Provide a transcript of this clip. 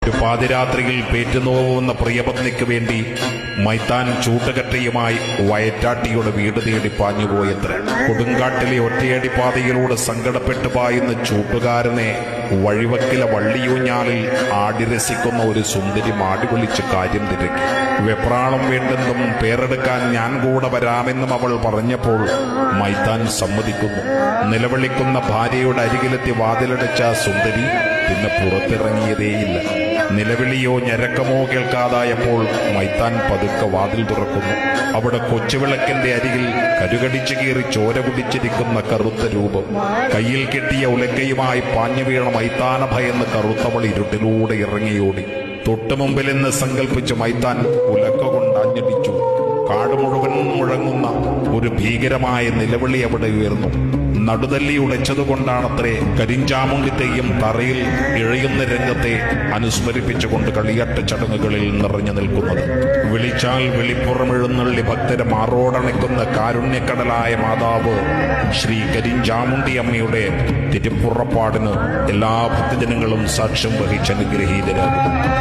ഒരു പാതിരാത്രിയിൽ പേറ്റുനോവുന്ന പ്രിയപത്നിക്ക് വേണ്ടി മൈത്താൻ ചൂട്ടുകറ്റയുമായി വയറ്റാട്ടിയുടെ വീട് തേടി പാഞ്ഞുപോയത്ര. കൊടുങ്കാട്ടിലെ ഒറ്റയടി പാതയിലൂടെ സങ്കടപ്പെട്ടു പായുന്ന ചൂട്ടുകാരനെ വഴിവക്കിലെ വള്ളിയൂഞ്ഞാലിൽ ആടിരസിക്കുന്ന ഒരു സുന്ദരി മാടി വിളിച്ച് കാര്യം തിരക്കി. വെപ്രാളം വേണ്ടെന്നും പേരെടുക്കാൻ ഞാൻ കൂടെ വരാമെന്നും അവൾ പറഞ്ഞപ്പോൾ മൈത്താൻ സമ്മതിക്കുന്നു. നിലവിളിക്കുന്ന ഭാര്യയുടെ അരികിലെത്തി വാതിലടച്ച സുന്ദരി പിന്നെ പുറത്തിറങ്ങിയതേയില്ല. നിലവിളിയോ ഞരക്കമോ കേൾക്കാതായപ്പോൾ മൈത്താൻ പതുക്കെ വാതിൽ തുറക്കുന്നു. അവിടെ കൊച്ചുവിളക്കിന്റെ അരികിൽ കരുകടിച്ചു കീറി ചോര കുടിച്ചിരിക്കുന്ന കറുത്ത രൂപം. കയ്യിൽ കെട്ടിയ ഉലക്കയുമായി പാഞ്ഞു വീണ മൈത്താന ഭയന്ന് കറുത്തവൾ ഇരുട്ടിലൂടെ ഇറങ്ങിയോടി. തൊട്ടുമുമ്പിൽ നിന്ന് സങ്കൽപ്പിച്ച് മൈത്താൻ ഉലക്ക കൊണ്ട് ആഞ്ഞടിച്ചു. കാട് മുഴുവൻ മുഴങ്ങുന്ന ഒരു ഭീകരമായ നിലവിളി അവിടെ ഉയർന്നു. നടുതല്ലി ഉടച്ചതുകൊണ്ടാണത്രേ കരിഞ്ചാമുണ്ടി തെയ്യം തറയിൽ ഇഴയുന്ന രംഗത്തെ അനുസ്മരിപ്പിച്ചുകൊണ്ട് കളിയാട്ട ചടങ്ങുകളിൽ നിറഞ്ഞു നിൽക്കുന്നത്. വിളിച്ചാൽ വിളിപ്പുറമെഴുന്നള്ളി ഭക്തരെ മാറോടണയ്ക്കുന്ന കാരുണ്യക്കടലായ മാതാവ് ശ്രീ കരിഞ്ചാമുണ്ടി അമ്മയുടെ തിരുപ്പുറപ്പാടിന് എല്ലാ ഭക്തജനങ്ങളും സാക്ഷ്യം വഹിച്ച് അനുഗ്രഹീതരാകും.